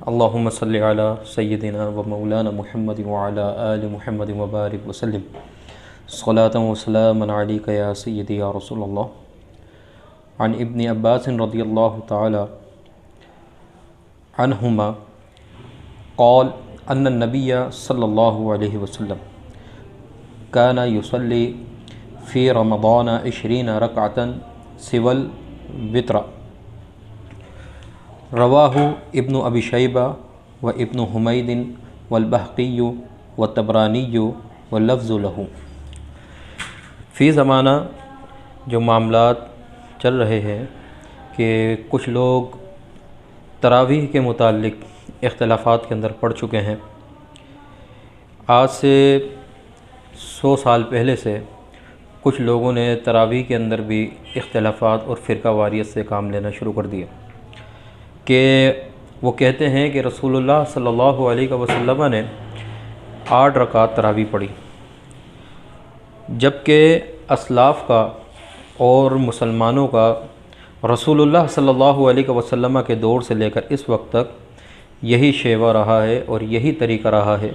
اللہم صلی علی سیدنا و مولانا محمد وعلی آل محمد وبارک وسلم صلاۃ و سلاما علیک یا سیدی یا رسول اللہ۔ عن ابن عباس رضی اللہ تعالی عنہما قال ان النبی صلی اللہ علیہ وسلم کان یصلی فی رمضان 20 رکعۃ سوى الوتر۔ رواہ ابن ابی شیبہ و ابن حمید والبہقی والطبرانی واللفظ لہ۔ فی زمانہ جو معاملات چل رہے ہیں کہ کچھ لوگ تراویح کے متعلق اختلافات کے اندر پڑ چکے ہیں۔ آج سے 100 سال پہلے سے کچھ لوگوں نے تراویح کے اندر بھی اختلافات اور فرقہ واریت سے کام لینا شروع کر دیا کہ وہ کہتے ہیں کہ رسول اللہ صلی اللہ علیہ وسلم نے 8 رکعت تراویح پڑھی، جبکہ اسلاف کا اور مسلمانوں کا رسول اللہ صلی اللہ علیہ وسلم کے دور سے لے کر اس وقت تک یہی شیوہ رہا ہے اور یہی طریقہ رہا ہے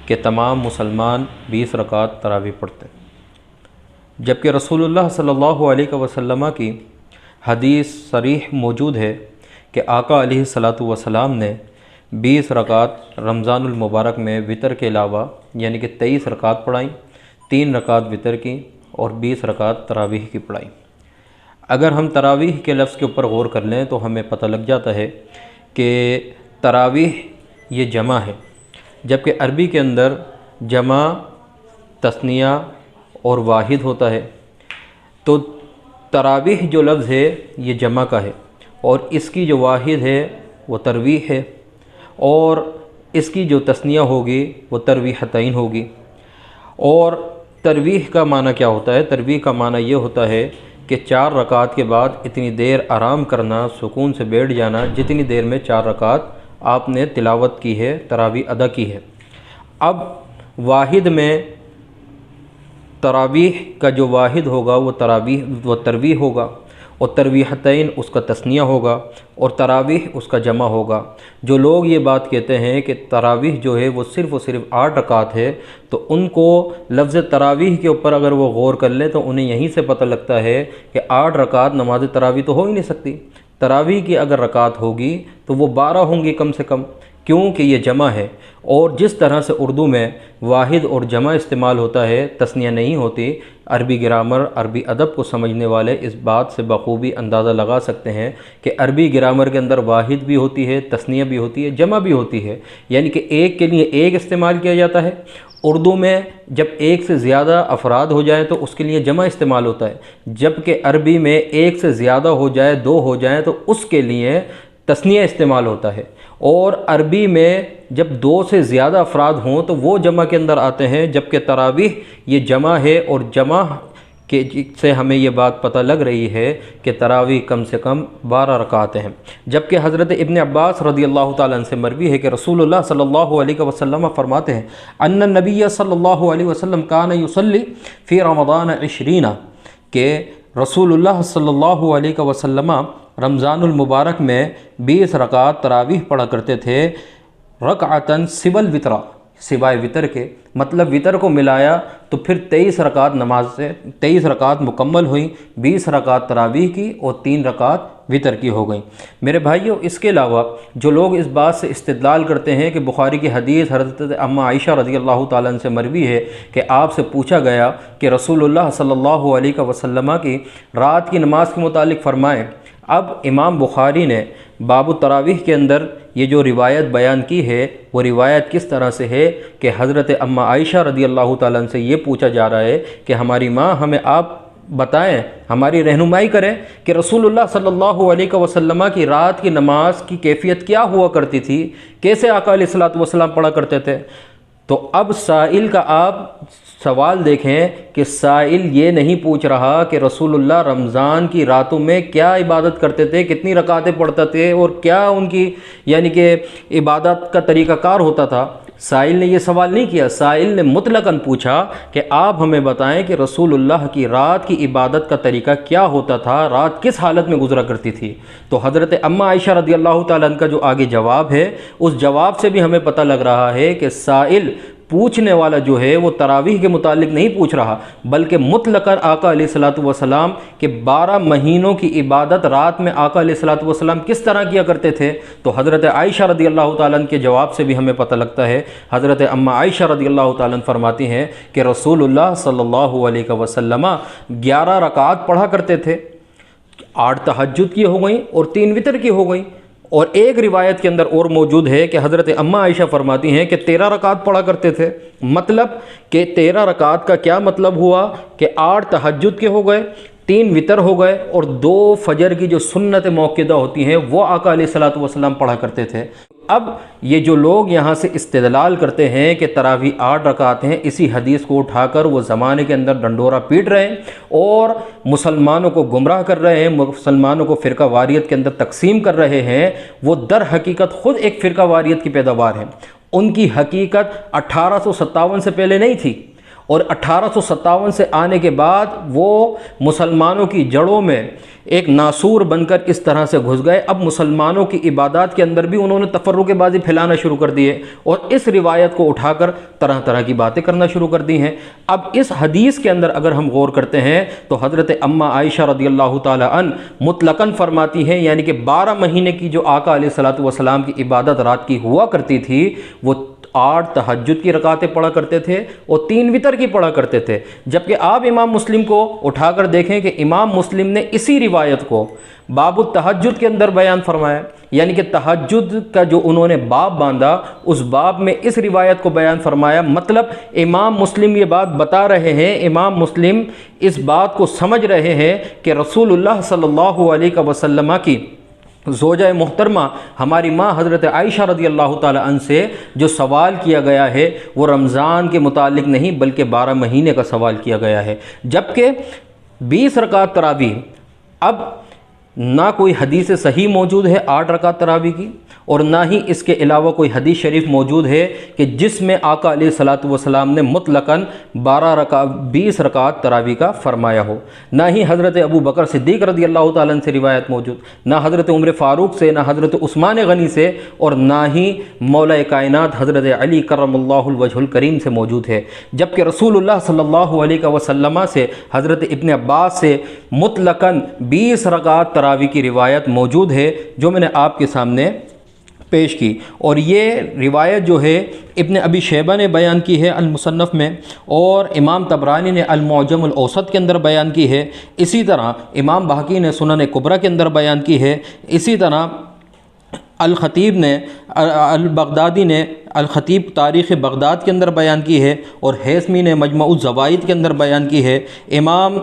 کہ تمام مسلمان 20 رکعت تراویح پڑھتے ہیں، جبکہ رسول اللہ صلی اللہ علیہ وسلم کی حدیث صریح موجود ہے کہ آقا علیہ الصلاۃ والسلام نے 20 رکعت رمضان المبارک میں وتر کے علاوہ یعنی کہ 23 رکعت پڑھائیں، 3 رکعت وتر کی اور 20 رکعت تراویح کی پڑھائیں۔ اگر ہم تراویح کے لفظ کے اوپر غور کر لیں تو ہمیں پتہ لگ جاتا ہے کہ تراویح یہ جمع ہے، جبکہ عربی کے اندر جمع تثنیہ اور واحد ہوتا ہے، تو تراویح جو لفظ ہے یہ جمع کا ہے اور اس کی جو واحد ہے وہ ترویح ہے، اور اس کی جو تثنیہ ہوگی وہ ترویحتین ہوگی۔ اور ترویح کا معنی کیا ہوتا ہے؟ ترویح کا معنی یہ ہوتا ہے کہ 4 رکعت کے بعد اتنی دیر آرام کرنا، سکون سے بیٹھ جانا جتنی دیر میں 4 رکعت آپ نے تلاوت کی ہے، تراویح ادا کی ہے۔ اب واحد میں تراویح کا جو واحد ہوگا وہ ترویح ہوگا، اور ترویحتین اس کا تثنیہ ہوگا اور تراویح اس کا جمع ہوگا۔ جو لوگ یہ بات کہتے ہیں کہ تراویح جو ہے وہ صرف و صرف 8 رکعت ہے، تو ان کو لفظ تراویح کے اوپر اگر وہ غور کر لیں تو انہیں یہیں سے پتہ لگتا ہے کہ 8 رکعت نماز تراویح تو ہو ہی نہیں سکتی۔ تراویح کی اگر رکعت ہوگی تو وہ 12 ہوں گی کم سے کم، کیونکہ یہ جمع ہے۔ اور جس طرح سے اردو میں واحد اور جمع استعمال ہوتا ہے، تثنیہ نہیں ہوتی، عربی گرامر، عربی ادب کو سمجھنے والے اس بات سے بخوبی اندازہ لگا سکتے ہیں کہ عربی گرامر کے اندر واحد بھی ہوتی ہے، تثنیہ بھی ہوتی ہے، جمع بھی ہوتی ہے، یعنی کہ ایک کے لیے ایک استعمال کیا جاتا ہے۔ اردو میں جب ایک سے زیادہ افراد ہو جائیں تو اس کے لیے جمع استعمال ہوتا ہے، جبکہ عربی میں ایک سے زیادہ ہو جائے، 2 ہو جائیں تو اس کے لیے تثنیہ استعمال ہوتا ہے۔ اور عربی میں جب 2 سے زیادہ افراد ہوں تو وہ جمع کے اندر آتے ہیں، جبکہ تراویح یہ جمع ہے، اور جمع کے سے ہمیں یہ بات پتہ لگ رہی ہے کہ تراویح کم سے کم 12 رکعت ہیں۔ جبکہ حضرت ابن عباس رضی اللہ تعالیٰ عنہ سے مروی ہے کہ رسول اللہ صلی اللہ علیہ وسلم فرماتے ہیں ان النبی صلی اللہ علیہ وسلم کان یصلی فی رمضان 20، کہ رسول اللہ صلی اللہ علیہ وسلم رمضان المبارک میں 20 رکعت تراویح پڑھا کرتے تھے، رکعتاً سوى الوتر، سوائے وتر کے، مطلب وتر کو ملایا تو پھر 23 رکعت نماز سے 23 رکعت مکمل ہوئیں، 20 رکعت تراویح کی اور 3 رکعت وتر کی ہو گئیں۔ میرے بھائیوں، اس کے علاوہ جو لوگ اس بات سے استدلال کرتے ہیں کہ بخاری کی حدیث حضرت اماں عائشہ رضی اللہ تعالیٰ عنہ سے مروی ہے کہ آپ سے پوچھا گیا کہ رسول اللہ صلی اللہ علیہ وسلم کی رات کی نماز کے متعلق فرمائیں۔ اب امام بخاری نے باب التراویح کے اندر یہ جو روایت بیان کی ہے وہ روایت کس طرح سے ہے کہ حضرت اماں عائشہ رضی اللہ تعالیٰ عنہ سے یہ پوچھا جا رہا ہے کہ ہماری ماں ہمیں آپ بتائیں، ہماری رہنمائی کریں کہ رسول اللہ صلی اللہ علیہ وسلم کی رات کی نماز کی کیفیت کیا ہوا کرتی تھی، کیسے آقا علیہ الصلوۃ والسلام پڑھا کرتے تھے۔ تو اب سائل کا آپ سوال دیکھیں کہ سائل یہ نہیں پوچھ رہا کہ رسول اللہ رمضان کی راتوں میں کیا عبادت کرتے تھے، کتنی رکعتیں پڑھتے تھے اور کیا ان کی یعنی کہ عبادت کا طریقہ کار ہوتا تھا۔ سائل نے یہ سوال نہیں کیا، سائل نے مطلقاً پوچھا کہ آپ ہمیں بتائیں کہ رسول اللہ کی رات کی عبادت کا طریقہ کیا ہوتا تھا، رات کس حالت میں گزرا کرتی تھی۔ تو حضرت اماں عائشہ رضی اللہ تعالیٰ عنہ کا جو آگے جواب ہے، اس جواب سے بھی ہمیں پتہ لگ رہا ہے کہ سائل پوچھنے والا جو ہے وہ تراویح کے متعلق نہیں پوچھ رہا، بلکہ مطلقاً آقا علیہ الصلوۃ والسلام کے 12 مہینوں کی عبادت رات میں آقا علیہ الصلوۃ والسلام کس طرح کیا کرتے تھے۔ تو حضرت عائشہ رضی اللہ تعالیٰ عنہ کے جواب سے بھی ہمیں پتہ لگتا ہے، حضرت اماں عائشہ رضی اللہ تعالیٰ عنہ فرماتی ہیں کہ رسول اللہ صلی اللہ علیہ وسلم 11 رکعات پڑھا کرتے تھے، 8 تہجد کی ہو گئیں اور 3 وتر کی ہو گئیں۔ اور ایک روایت کے اندر اور موجود ہے کہ حضرت اماں عائشہ فرماتی ہیں کہ 13 رکعات پڑھا کرتے تھے۔ مطلب کہ 13 رکعات کا کیا مطلب ہوا کہ 8 تہجد کے ہو گئے، 3 وتر ہو گئے اور 2 فجر کی جو سنت موقدہ ہوتی ہیں وہ آقا علیہ الصلوۃ والسلام پڑھا کرتے تھے۔ اب یہ جو لوگ یہاں سے استدلال کرتے ہیں کہ تراویح 8 رکعات ہیں، اسی حدیث کو اٹھا کر وہ زمانے کے اندر ڈنڈورا پیٹ رہے ہیں اور مسلمانوں کو گمراہ کر رہے ہیں، مسلمانوں کو فرقہ واریت کے اندر تقسیم کر رہے ہیں، وہ در حقیقت خود ایک فرقہ واریت کی پیداوار ہیں۔ ان کی حقیقت 1857 سے پہلے نہیں تھی، اور 1857 سے آنے کے بعد وہ مسلمانوں کی جڑوں میں ایک ناسور بن کر اس طرح سے گھس گئے۔ اب مسلمانوں کی عبادات کے اندر بھی انہوں نے تفرقے بازی پھیلانا شروع کر دیے اور اس روایت کو اٹھا کر طرح طرح کی باتیں کرنا شروع کر دی ہیں۔ اب اس حدیث کے اندر اگر ہم غور کرتے ہیں تو حضرت اماں عائشہ رضی اللہ تعالی عنہ مطلقاً فرماتی ہیں، یعنی کہ 12 مہینے کی جو آقا علیہ الصلوۃ والسلام کی عبادت رات کی ہوا کرتی تھی، وہ 8 تہجد کی رکعتیں پڑھا کرتے تھے اور 3 وتر کی پڑھا کرتے تھے۔ جبکہ آپ امام مسلم کو اٹھا کر دیکھیں کہ امام مسلم نے اسی روایت کو باب التہجد کے اندر بیان فرمایا، یعنی کہ تہجد کا جو انہوں نے باب باندھا، اس باب میں اس روایت کو بیان فرمایا۔ مطلب امام مسلم یہ بات بتا رہے ہیں، امام مسلم اس بات کو سمجھ رہے ہیں کہ رسول اللہ صلی اللہ علیہ وسلم کی زوجہ محترمہ ہماری ماں حضرت عائشہ رضی اللہ تعالی عنہ سے جو سوال کیا گیا ہے وہ رمضان کے متعلق نہیں بلکہ 12 مہینے کا سوال کیا گیا ہے۔ جبکہ 20 رکعت تراویح، اب نہ کوئی حدیث صحیح موجود ہے 8 رکعت تراویح کی، اور نہ ہی اس کے علاوہ کوئی حدیث شریف موجود ہے کہ جس میں آقا علیہ الصلوۃ والسلام نے مطلقاً 20 رکعت تراویح کا فرمایا ہو۔ نہ ہی حضرت ابو بکر صدیق رضی اللہ تعالیٰ عنہ سے روایت موجود، نہ حضرت عمر فاروق سے، نہ حضرت عثمان غنی سے، اور نہ ہی مولا کائنات حضرت علی کرم اللہ الوجہ الکریم سے موجود ہے۔ جبکہ رسول اللہ صلی اللہ علیہ وسلم سے حضرت ابن عباس سے مطلقاً 20 رکعت تراویح کی روایت موجود ہے، جو میں نے آپ کے سامنے پیش کی، اور یہ روایت جو ہے ابن ابی شیبہ نے بیان کی ہے المصنف میں، اور امام طبرانی نے المعجم الاوسط کے اندر بیان کی ہے، اسی طرح امام بہقی نے سنن کبریٰ کے اندر بیان کی ہے، اسی طرح الخطیب نے البغدادی نے الخطیب تاریخ بغداد کے اندر بیان کی ہے، اور ہیثمی نے مجمع الزوائد کے اندر بیان کی ہے، امام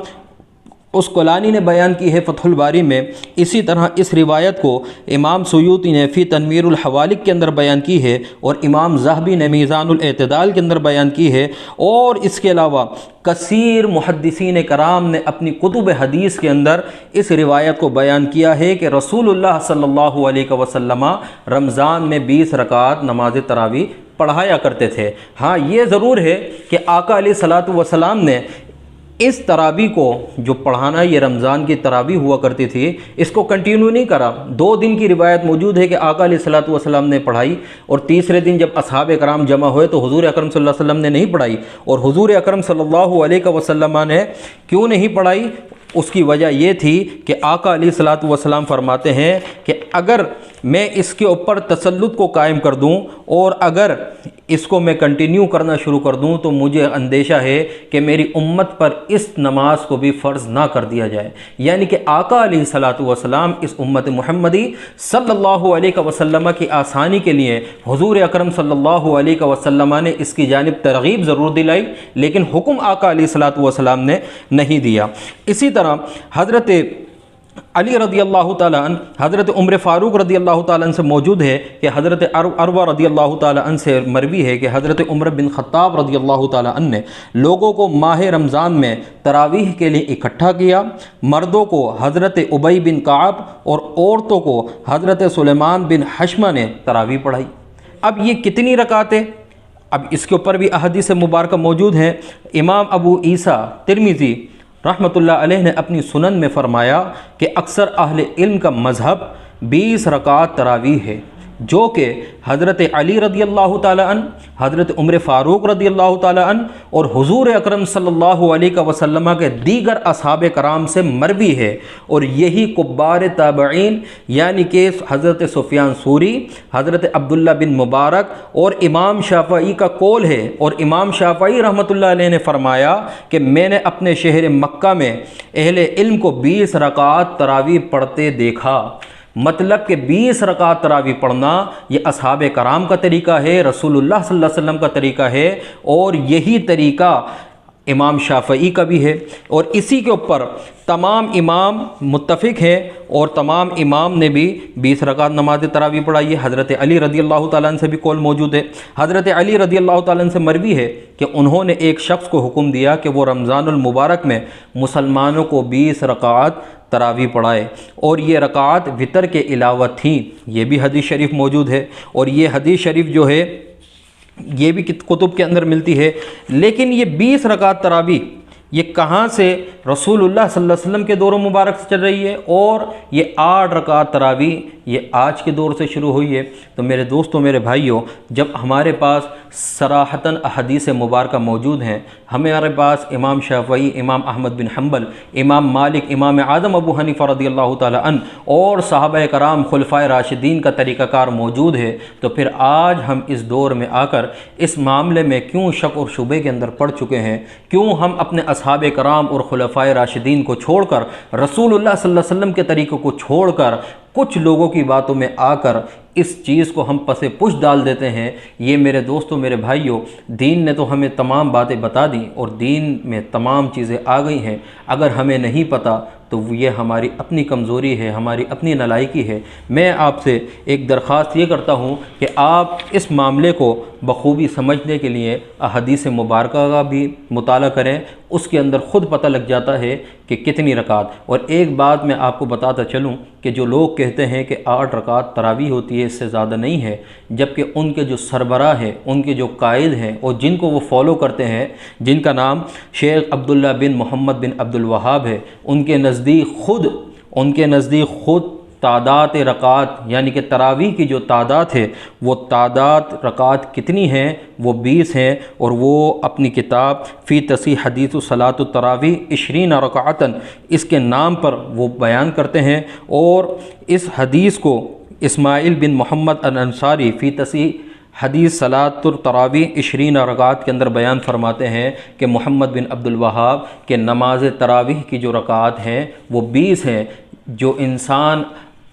اسقلانی نے بیان کی ہے فتح الباری میں، اسی طرح اس روایت کو امام سیوطی نے فی تنویر الحوالق کے اندر بیان کی ہے، اور امام ذہبی نے میزان الاعتدال کے اندر بیان کی ہے، اور اس کے علاوہ کثیر محدثین کرام نے اپنی کتب حدیث کے اندر اس روایت کو بیان کیا ہے کہ رسول اللہ صلی اللہ علیہ وسلم رمضان میں 20 رکعت نماز تراویح پڑھایا کرتے تھے۔ ہاں یہ ضرور ہے کہ آقا علیہ الصلوۃ والسلام نے اس تراویح کو جو پڑھانا یہ رمضان کی تراویح ہوا کرتی تھی، اس کو کنٹینیو نہیں کرا۔ 2 دن کی روایت موجود ہے کہ آقا علیہ الصلوۃ والسلام نے پڑھائی، اور تیسرے دن جب اصحاب کرام جمع ہوئے تو حضور اکرم صلی اللہ علیہ وسلم نے نہیں پڑھائی۔ اور حضور اکرم صلی اللہ علیہ وسلم نے کیوں نہیں پڑھائی؟ اس کی وجہ یہ تھی کہ آقا علیہ الصلوۃ والسلام فرماتے ہیں کہ اگر میں اس کے اوپر تسلط کو قائم کر دوں اور اگر اس کو میں کنٹینیو کرنا شروع کر دوں تو مجھے اندیشہ ہے کہ میری امت پر اس نماز کو بھی فرض نہ کر دیا جائے۔ یعنی کہ آقا علیہ الصلوۃ والسلام اس امت محمدی صلی اللہ علیہ وسلم کی آسانی کے لیے حضور اکرم صلی اللہ علیہ وسلم نے اس کی جانب ترغیب ضرور دلائی، لیکن حکم آقا علیہ الصلوۃ والسلام نے نہیں دیا۔ اسی طرح حضرت علی رضی اللہ تعالیٰ عنہ، حضرت عمر فاروق رضی اللہ تعالیٰ عنہ سے موجود ہے کہ حضرت عروہ رضی اللہ تعالیٰ عنہ سے مروی ہے کہ حضرت عمر بن خطاب رضی اللہ تعالیٰ عنہ نے لوگوں کو ماہ رمضان میں تراویح کے لیے اکٹھا کیا۔ مردوں کو حضرت ابی بن کعب اور عورتوں کو حضرت سلیمان بن حشمہ نے تراویح پڑھائی۔ اب یہ کتنی رکعتیں؟ اب اس کے اوپر بھی احادیث مبارکہ موجود ہیں۔ امام ابو عیسیٰ ترمذی رحمۃ اللہ علیہ نے اپنی سنن میں فرمایا کہ اکثر اہل علم کا مذہب 20 رکعات تراویح ہے، جو کہ حضرت علی رضی اللہ تعالیٰ عنہ، حضرت عمر فاروق رضی اللہ تعالیٰ عنہ اور حضور اکرم صلی اللہ علیہ وسلم کے دیگر اصحاب کرام سے مروی ہے، اور یہی کبار تابعین یعنی کہ حضرت سفیان ثوری، حضرت عبداللہ بن مبارک اور امام شافعی کا قول ہے۔ اور امام شافعی رحمۃ اللہ علیہ نے فرمایا کہ میں نے اپنے شہر مکہ میں اہل علم کو 20 رکعات تراویح پڑھتے دیکھا۔ مطلب کہ 20 رکعات تراویح پڑھنا یہ اصحاب کرام کا طریقہ ہے، رسول اللہ صلی اللہ علیہ وسلم کا طریقہ ہے، اور یہی طریقہ امام شافعی کا بھی ہے، اور اسی کے اوپر تمام امام متفق ہیں، اور تمام امام نے بھی 20 رکعات نماز تراویح پڑھائی ہے۔ حضرت علی رضی اللہ تعالیٰ عنہ سے بھی قول موجود ہے۔ حضرت علی رضی اللہ تعالیٰ عنہ سے مروی ہے کہ انہوں نے ایک شخص کو حکم دیا کہ وہ رمضان المبارک میں مسلمانوں کو 20 رکعات تراویح پڑھائے، اور یہ رکعات وتر کے علاوہ تھیں۔ یہ بھی حدیث شریف موجود ہے، اور یہ حدیث شریف جو ہے یہ بھی کتب کے اندر ملتی ہے۔ لیکن یہ 20 رکعات تراویح یہ کہاں سے رسول اللہ صلی اللہ علیہ وسلم کے دور مبارک سے چل رہی ہے، اور یہ 8 رکعات تراویح یہ آج کے دور سے شروع ہوئی ہے؟ تو میرے دوستوں، میرے بھائیوں، جب ہمارے پاس صراحتاً احادیث مبارکہ موجود ہیں، ہمارے پاس امام شافعی، امام احمد بن حنبل، امام مالک، امام اعظم ابو حنیفہ رضی اللہ تعالیٰ عنہ اور صحابہ کرام خلفائے راشدین کا طریقہ کار موجود ہے، تو پھر آج ہم اس دور میں آ کر اس معاملے میں کیوں شک اور شبے کے اندر پڑ چکے ہیں؟ کیوں ہم اپنے اصحاب کرام اور خلفائے راشدین کو چھوڑ کر، رسول اللہ صلی اللہ علیہ وسلم کے طریقوں کو چھوڑ کر، کچھ لوگوں کی باتوں میں آ کر اس چیز کو ہم پس پش ڈال دیتے ہیں؟ یہ میرے دوستوں، میرے بھائیوں، دین نے تو ہمیں تمام باتیں بتا دیں، اور دین میں تمام چیزیں آ گئی ہیں۔ اگر ہمیں نہیں پتہ تو یہ ہماری اپنی کمزوری ہے، ہماری اپنی نالائکی ہے۔ میں آپ سے ایک درخواست یہ کرتا ہوں کہ آپ اس معاملے کو بخوبی سمجھنے کے لیے احادیث مبارکہ کا بھی مطالعہ کریں، اس کے اندر خود پتہ لگ جاتا ہے کہ کتنی رکعات۔ اور ایک بات میں آپ کو بتاتا چلوں کہ جو لوگ کہتے ہیں کہ 8 رکعات تراویح ہوتی ہے، اس سے زیادہ نہیں ہے، جبکہ ان کے جو سربراہ ہیں، ان کے جو قائد ہیں اور جن کو وہ فالو کرتے ہیں، جن کا نام شیخ عبداللہ بن محمد بن عبد الوہاب ہے، ان کے نزدیک خود تعداد رکعات یعنی کہ تراویح کی جو تعداد ہے، وہ تعداد رکعات کتنی ہیں؟ وہ 20 ہیں، اور وہ اپنی کتاب فی تصحیح حدیث صلاۃ التراویح 20 رکعتاً اس کے نام پر وہ بیان کرتے ہیں۔ اور اس حدیث کو اسماعیل بن محمد الانصاری فی تصحیح حدیث صلاۃ التراویح 20 رکعات کے اندر بیان فرماتے ہیں کہ محمد بن عبد الوہاب کے نماز تراویح کی جو رکعات ہیں وہ 20 ہیں۔ جو انسان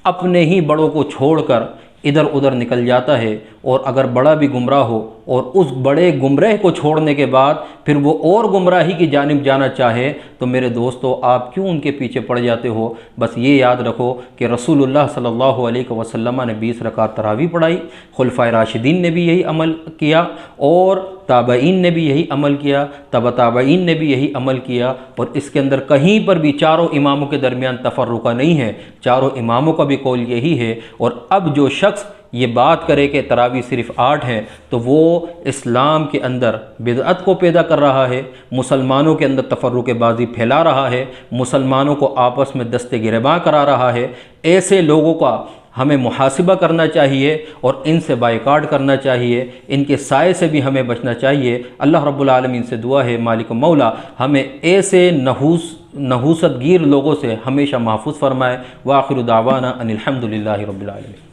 اپنے ہی بڑوں کو چھوڑ کر ادھر ادھر نکل جاتا ہے، اور اگر بڑا بھی گمراہ ہو اور اس بڑے گمراہ کو چھوڑنے کے بعد پھر وہ اور گمراہی کی جانب جانا چاہے، تو میرے دوستو آپ کیوں ان کے پیچھے پڑ جاتے ہو؟ بس یہ یاد رکھو کہ رسول اللہ صلی اللہ علیہ وسلم نے 20 رکعات تراویح پڑھائی، خلفائے راشدین نے بھی یہی عمل کیا، اور تابعین نے بھی یہی عمل کیا، تبع تابعین نے بھی یہی عمل کیا، اور اس کے اندر کہیں پر بھی چاروں اماموں کے درمیان تفرقہ نہیں ہے، چاروں اماموں کا بھی قول یہی ہے۔ اور اب جو شخص یہ بات کرے کہ تراویح صرف 8 ہیں، تو وہ اسلام کے اندر بدعت کو پیدا کر رہا ہے، مسلمانوں کے اندر تفرق بازی پھیلا رہا ہے، مسلمانوں کو آپس میں دست گریباں کرا رہا ہے۔ ایسے لوگوں کا ہمیں محاسبہ کرنا چاہیے، اور ان سے بائیکاٹ کرنا چاہیے، ان کے سائے سے بھی ہمیں بچنا چاہیے۔ اللہ رب العالمین سے دعا ہے مالک مولا ہمیں ایسے نحوست گیر لوگوں سے ہمیشہ محفوظ فرمائے۔ وآخر دعوانا ان الحمد للہ رب العالمین۔